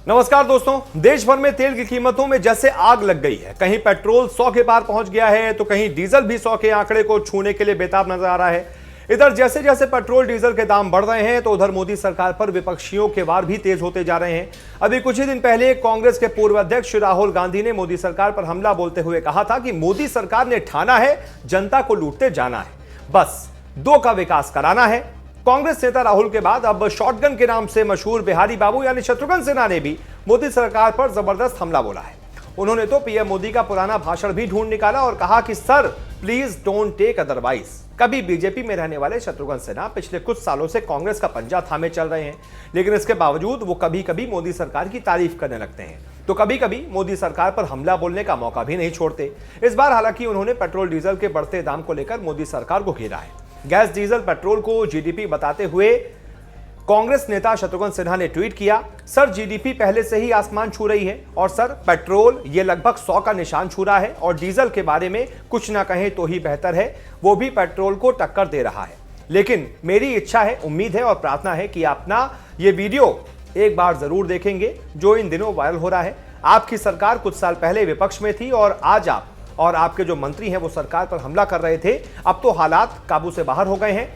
नमस्कार दोस्तों, देश भर में तेल की कीमतों में जैसे आग लग गई है। कहीं पेट्रोल 100 के पार पहुंच गया है तो कहीं डीजल भी 100 के आंकड़े को छूने के लिए बेताब नजर आ रहा है। इधर जैसे जैसे पेट्रोल डीजल के दाम बढ़ रहे हैं तो उधर मोदी सरकार पर विपक्षियों के वार भी तेज होते जा रहे हैं। अभी कुछ ही दिन पहले कांग्रेस के पूर्व अध्यक्ष राहुल गांधी ने मोदी सरकार पर हमला बोलते हुए कहा था कि मोदी सरकार ने ठाना है जनता को लूटते जाना है, बस 2 का विकास कराना है। कांग्रेस नेता राहुल के बाद अब शॉटगन के नाम से मशहूर बिहारी बाबू यानी शत्रुघ्न सिन्हा ने भी मोदी सरकार पर जबरदस्त हमला बोला है। उन्होंने तो पीएम मोदी का पुराना भाषण भी ढूंढ निकाला और कहा कि sir please don't take otherwise. कभी बीजेपी में रहने वाले शत्रुघ्न सिन्हा पिछले कुछ सालों से कांग्रेस का पंजा थामे चल रहे हैं, लेकिन इसके बावजूद वो कभी कभी मोदी सरकार की तारीफ करने लगते हैं तो कभी कभी मोदी सरकार पर हमला बोलने का मौका भी नहीं छोड़ते। इस बार हालांकि उन्होंने पेट्रोल डीजल के बढ़ते दाम को लेकर मोदी सरकार को घेरा है। गैस डीजल पेट्रोल को जीडीपी बताते हुए कांग्रेस नेता शत्रुघ्न सिन्हा ने ट्वीट किया, सर जीडीपी पहले से ही आसमान छू रही है और सर पेट्रोल ये लगभग 100 का निशान छू रहा है और डीजल के बारे में कुछ ना कहें तो ही बेहतर है, वो भी पेट्रोल को टक्कर दे रहा है। लेकिन मेरी इच्छा है, उम्मीद है और प्रार्थना है कि अपना ये वीडियो एक बार जरूर देखेंगे जो इन दिनों वायरल हो रहा है। आपकी सरकार कुछ साल पहले विपक्ष में थी और आज आप और आपके जो मंत्री हैं वो सरकार पर हमला कर रहे थे। अब तो हालात काबू से बाहर हो गए हैं।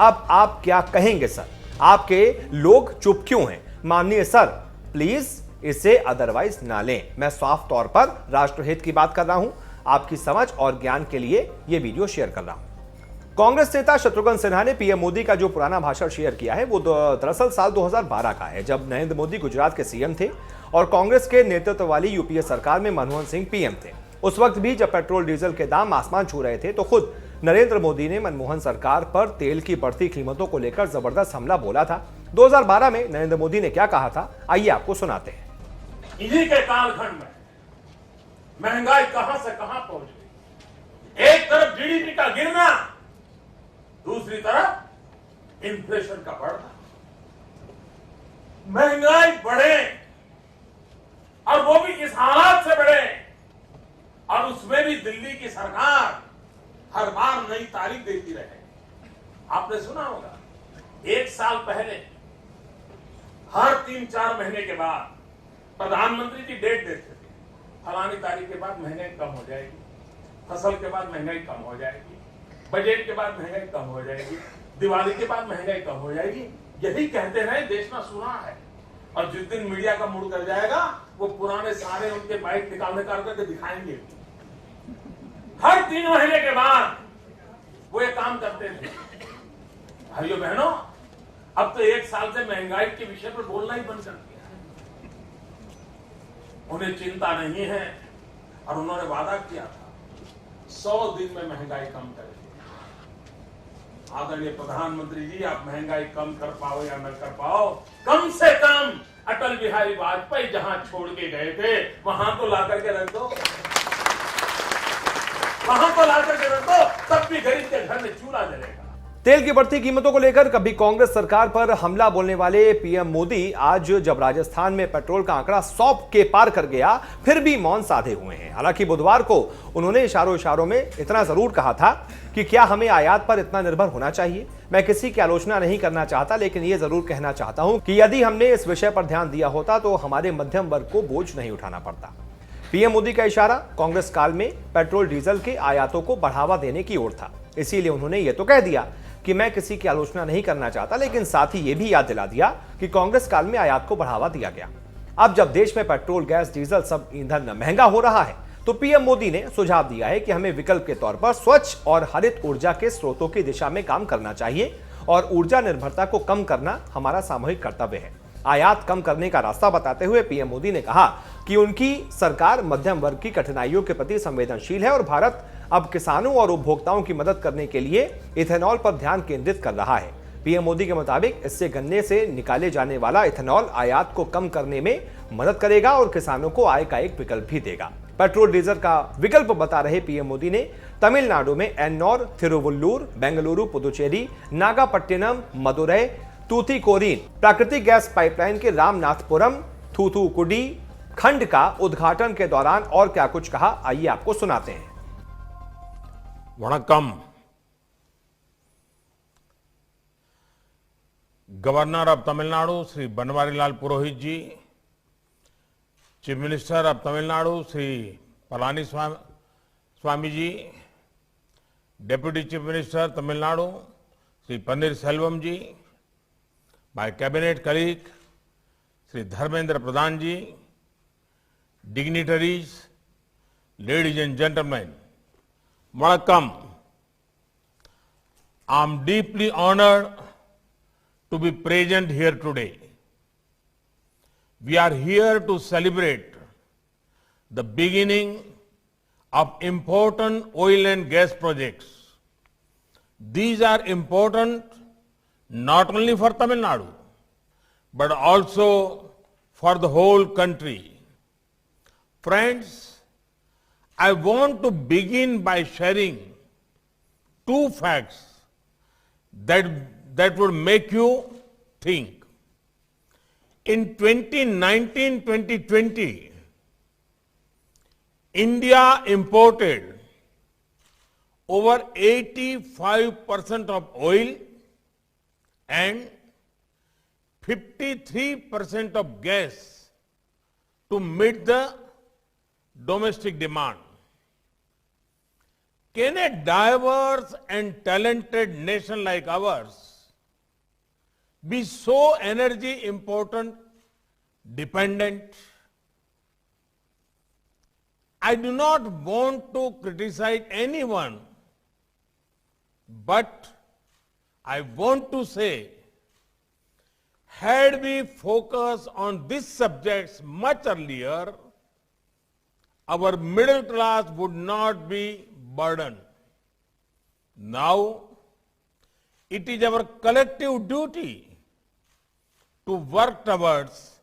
अब आप क्या कहेंगे सर? आपके लोग चुप क्यों हैं? माननीय सर प्लीज इसे अदरवाइज ना लें। मैं साफ तौर पर राष्ट्रहित की बात कर रहा हूं, आपकी समझ और ज्ञान के लिए यह वीडियो शेयर कर रहा हूं। कांग्रेस नेता शत्रुघ्न सिन्हा ने पीएम मोदी का जो पुराना भाषण शेयर किया है वो दरअसल साल 2012 का है, जब नरेंद्र मोदी गुजरात के सीएम थे और कांग्रेस के नेतृत्व वाली यूपीए सरकार में मनमोहन सिंह पीएम थे। उस वक्त भी जब पेट्रोल डीजल के दाम आसमान छू रहे थे तो खुद नरेंद्र मोदी ने मनमोहन सरकार पर तेल की बढ़ती कीमतों को लेकर जबरदस्त हमला बोला था। 2012 में नरेंद्र मोदी ने क्या कहा था, आइए आपको सुनाते हैं। इन्हीं के कालखंड में महंगाई कहां से कहां पहुंच गई। एक तरफ जीडीपी का गिरना, दूसरी तरफ इन्फ्लेशन का बढ़ना। महंगाई बढ़े और वो भी इस हालात से बढ़े और उसमें भी दिल्ली की सरकार हर बार नई तारीख देती रहे। आपने सुना होगा, 1 साल पहले हर 3-4 महीने के बाद प्रधानमंत्री जी डेट देते थे, फलानी तारीख के बाद महंगाई कम हो जाएगी, फसल के बाद महंगाई कम हो जाएगी, बजट के बाद महंगाई कम हो जाएगी, दिवाली के बाद महंगाई कम हो जाएगी। यही कहते रहे, देश में सुना है। और जिस दिन मीडिया का मूड कर जाएगा वो पुराने सारे उनके बाइक निकालने करके दिखाएंगे। हर 3 महीने के बाद वो ये काम करते थे। भाइयों बहनों, अब तो 1 साल से महंगाई के विषय पर बोलना ही बंद कर दिया है। उन्हें चिंता नहीं है और उन्होंने वादा किया था 100 दिन में महंगाई कम करेंगे। आदरणीय प्रधानमंत्री जी, आप महंगाई कम कर पाओ या न कर पाओ, कम से कम अटल बिहारी वाजपेयी जहां छोड़ के गए थे वहां तो ला करके रख दो, वहां तो ला करके रख दो, तब भी गरीब के घर में चूल्हा जलेगा। तेल की बढ़ती कीमतों को लेकर कभी कांग्रेस सरकार पर हमला बोलने वाले पीएम मोदी आज जब राजस्थान में पेट्रोल का आंकड़ा 100 के पार कर गया फिर भी मौन साधे हुए हैं। हालांकि बुधवार को उन्होंने इशारों में इतना जरूर कहा था कि क्या हमें आयात पर इतना निर्भर होना चाहिए। मैं किसी की आलोचना नहीं करना चाहता, लेकिन यह जरूर कहना चाहता हूं कि यदि हमने इस विषय पर ध्यान दिया होता तो हमारे मध्यम वर्ग को बोझ नहीं उठाना पड़ता। पीएम मोदी का इशारा कांग्रेस काल में पेट्रोल डीजल के आयातों को बढ़ावा देने की ओर था, इसीलिए उन्होंने ये तो कह दिया कि मैं किसी की आलोचना नहीं करना चाहता, लेकिन साथ ही यह भी याद दिला दिया कि कांग्रेस काल में आयात को बढ़ावा दिया गया। अब जब देश में पेट्रोल, गैस, डीजल सब ईंधन महंगा हो रहा है तो पीएम मोदी ने सुझाव दिया है कि हमें विकल्प के तौर पर स्वच्छ और हरित ऊर्जा के स्रोतों की दिशा में काम करना चाहिए और ऊर्जा निर्भरता को कम करना हमारा सामूहिक कर्तव्य है। आयात कम करने का रास्ता बताते हुए पीएम मोदी ने कहा कि उनकी सरकार मध्यम वर्ग की कठिनाइयों के प्रति संवेदनशील है और भारत अब किसानों और उपभोक्ताओं की मदद करने के लिए इथेनॉल पर ध्यान केंद्रित कर रहा है। पीएम मोदी के मुताबिक इससे गन्ने से निकाले जाने वाला इथेनॉल आयात को कम करने में मदद करेगा और किसानों को आय का एक विकल्प भी देगा। पेट्रोल डीजल का विकल्प बता रहे पीएम मोदी ने तमिलनाडु में एन्नौर, थिरुवल्लुर, बेंगलुरु, पुदुचेरी, नागापट्टिनम, मदुरै, तूतीकोरिन प्राकृतिक गैस पाइपलाइन के रामनाथपुरम, थूथुकुडी खंड का उद्घाटन के दौरान और क्या कुछ कहा, आइए आपको सुनाते हैं। वणक्कम। Governor of Tamil Nadu Shri Banwarilal Purohit ji, chief minister of Tamil Nadu Shri Palaniswami ji, deputy chief minister Tamil Nadu Shri Panneerselvam ji, my cabinet colleague Sri Dharmendra Pradhan ji, dignitaries, ladies and gentlemen, Vanakkam. I am deeply honored to be present here today. We are here to celebrate the beginning of important oil and gas projects. These are important not only for Tamil Nadu, but also for the whole country. Friends, I want to begin by sharing two facts that would make you think. In 2019-2020, India imported over 85% of oil and 53% of gas to meet the domestic demand. Can a diverse and talented nation like ours be so energy important dependent? I do not want to criticize anyone, but I want to say, had we focused on these subjects much earlier, our middle class would not be burdened. Now, it is our collective duty to work towards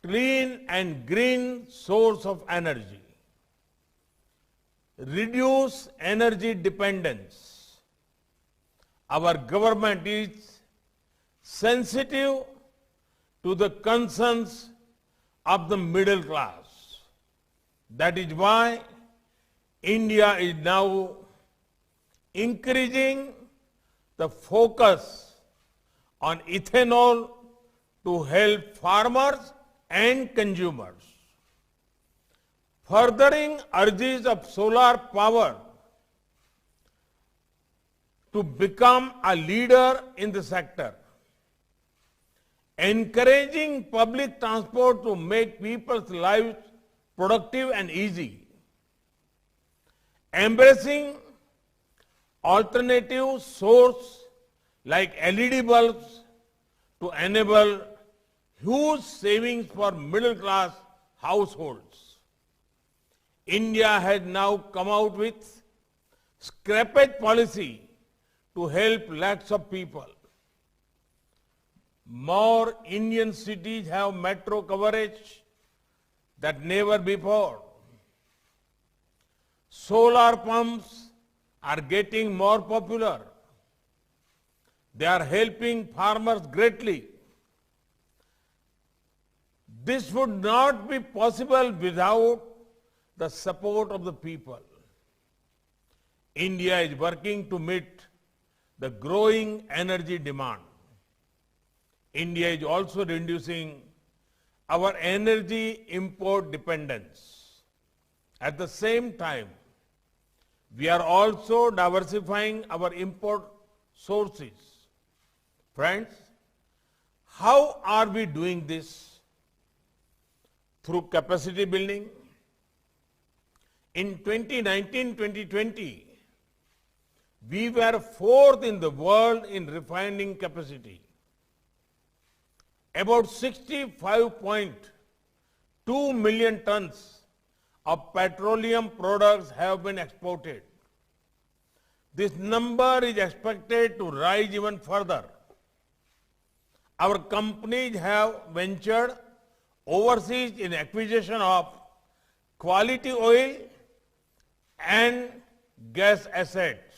clean and green source of energy, reduce energy dependence. Our government is sensitive to the concerns of the middle class. That is why India is now increasing the focus on ethanol to help farmers and consumers. Furthering urges of solar power to become a leader in the sector. Encouraging public transport to make people's lives productive and easy. Embracing alternative source like LED bulbs to enable huge savings for middle class households. India has now come out with scrappage policy to help lakhs of people. More Indian cities have metro coverage than never before. Solar pumps are getting more popular. They are helping farmers greatly. This would not be possible without the support of the people. India is working to meet the growing energy demand. India is also reducing our energy import dependence. At the same time, we are also diversifying our import sources. Friends, how are we doing this? Through capacity building. In 2019-2020, we were fourth in the world in refining capacity. About 65.2 million tons of petroleum products have been exported. This number is expected to rise even further. Our companies have ventured overseas in acquisition of quality oil and gas assets.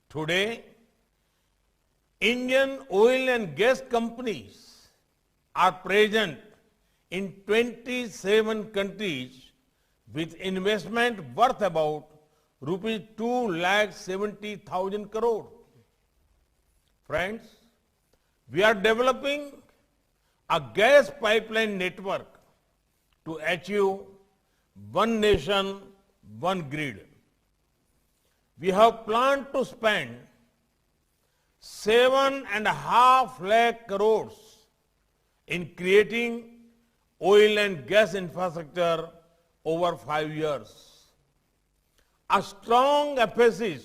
Today, Indian oil and gas companies are present in 27 countries with investment worth about rupees 2,70,000 crore. Friends, we are developing a gas pipeline network to achieve one nation, one grid. We have planned to spend 7.5 lakh crores in creating oil and gas infrastructure over 5 years. A strong emphasis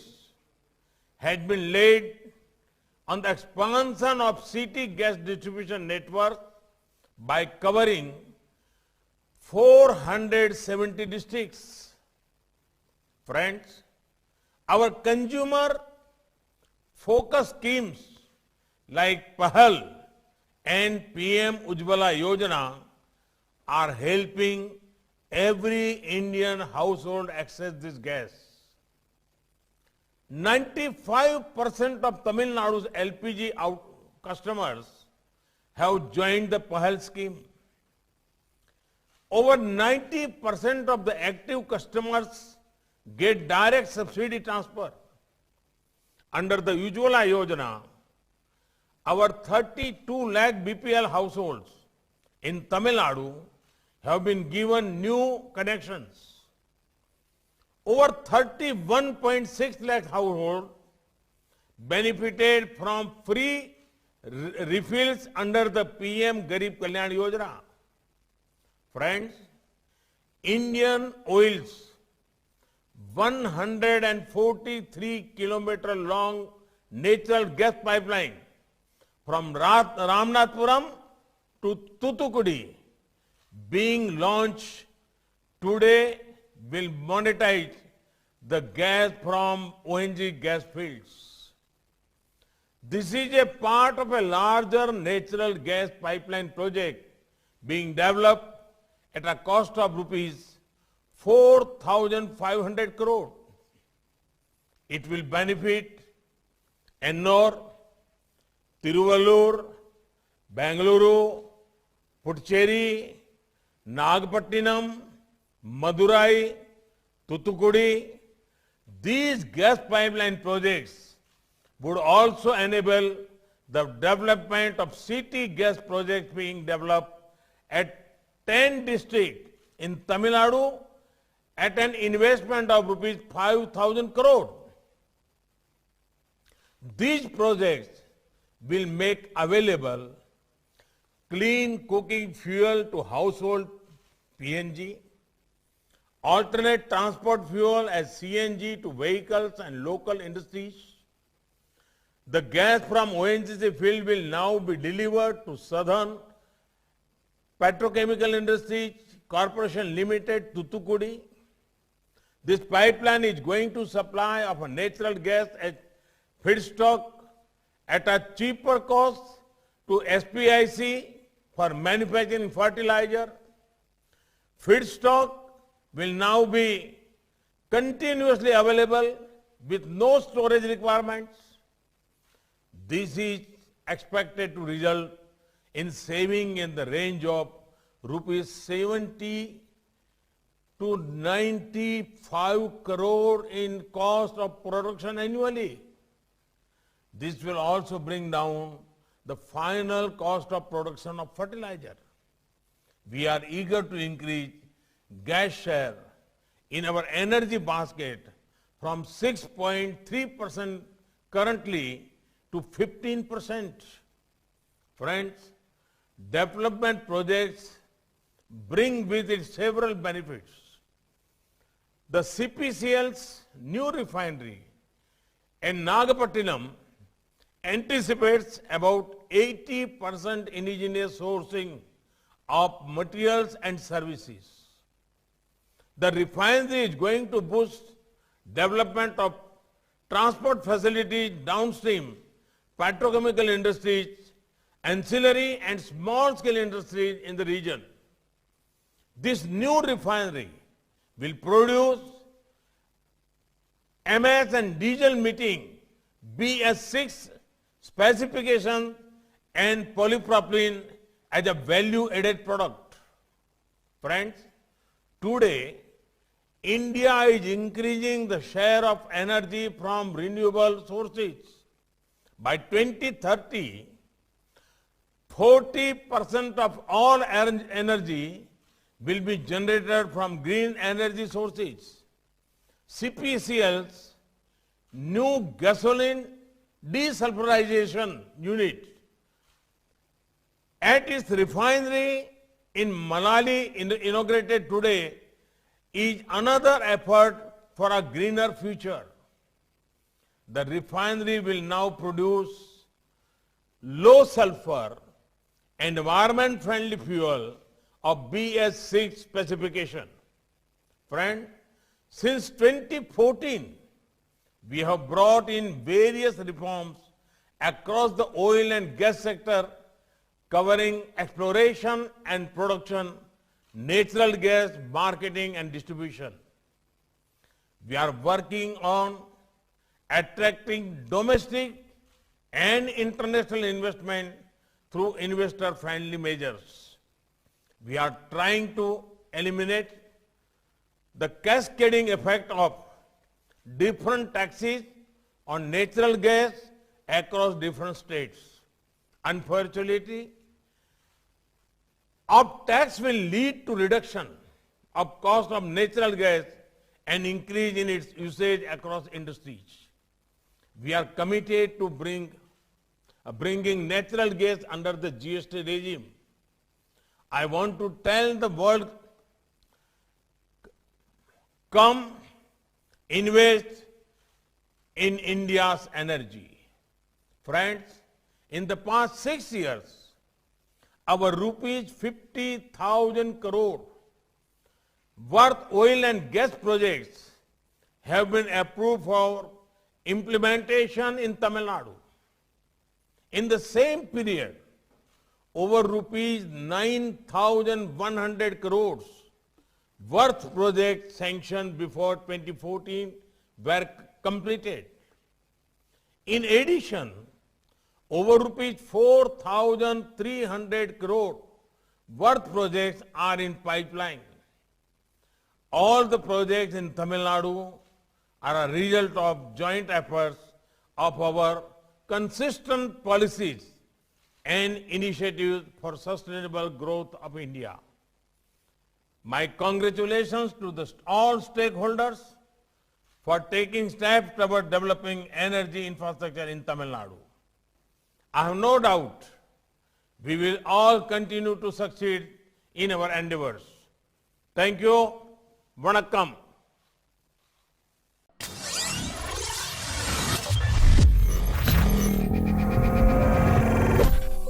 had been laid on the expansion of city gas distribution network by covering 470 districts. Friends, our consumer focus schemes like PAHAL and PM Ujjwala Yojana are helping every Indian household access this gas. 95% of Tamil Nadu's LPG customers have joined the PAHAL scheme. Over 90% of the active customers get direct subsidy transfer. Under the Ujjwala Yojana, our 32 lakh BPL households in Tamil Nadu have been given new connections. Over 31.6 lakh households benefited from free refills under the PM Garib Kalyan Yojana. Friends, Indian Oil's 143 kilometer long natural gas pipeline from Ramanathapuram to Thoothukudi being launched today will monetize the gas from ONG gas fields. This is a part of a larger natural gas pipeline project being developed at a cost of rupees 4,500 crore. It will benefit Ennore, Tiruvallur, Bengaluru, Puducherry, Nagapattinam, Madurai, Thoothukudi. These gas pipeline projects would also enable the development of city gas projects being developed at 10 districts in Tamil Nadu at an investment of rupees 5,000 crore. These projects will make available clean cooking fuel to household PNG, alternate transport fuel as CNG to vehicles and local industries. The gas from ONGC field will now be delivered to Southern Petrochemical Industries Corporation Limited, Thoothukudi. This pipeline is going to supply of a natural gas as feedstock at a cheaper cost to SPIC for manufacturing fertilizer. Feedstock will now be continuously available with no storage requirements. This is expected to result in saving in the range of rupees 70 to 95 crore in cost of production annually. This will also bring down the final cost of production of fertilizer. We are eager to increase gas share in our energy basket from 6.3% currently to 15%. Friends, development projects bring with it several benefits. The CPCL's new refinery in Nagapattinam anticipates about 80% indigenous sourcing of materials and services. The refinery is going to boost development of transport facilities downstream, petrochemical industries, ancillary and small-scale industries in the region. This new refinery will produce MS and diesel meeting BS6 specification and polypropylene as a value-added product. Friends, today, India is increasing the share of energy from renewable sources. By 2030, 40% of all energy will be generated from green energy sources. CPCL's new gasoline desulfurization unit at its refinery in Manali inaugurated today is another effort for a greener future. The refinery will now produce low sulfur and environment friendly fuel of BS6 specification. Friend, since 2014, we have brought in various reforms across the oil and gas sector covering exploration and production, natural gas marketing and distribution. We are working on attracting domestic and international investment through investor-friendly measures. We are trying to eliminate the cascading effect of different taxes on natural gas across different states. Unfortunately, up tax will lead to reduction of cost of natural gas and increase in its usage across industries. We are committed to bringing natural gas under the GST regime. I want to tell the world, come invest in India's energy. Friends, in the past 6 years, our rupees 50,000 crore worth oil and gas projects have been approved for implementation in Tamil Nadu. In the same period, over rupees 9,100 crores worth projects sanctioned before 2014 were completed. In addition, over rupees 4,300 crore worth projects are in pipeline. All the projects in Tamil Nadu are a result of joint efforts of our consistent policies and initiatives for sustainable growth of India. My congratulations to all stakeholders for taking steps toward developing energy infrastructure in Tamil Nadu. I have no doubt we will all continue to succeed in our endeavors. Thank you. Vanakkam.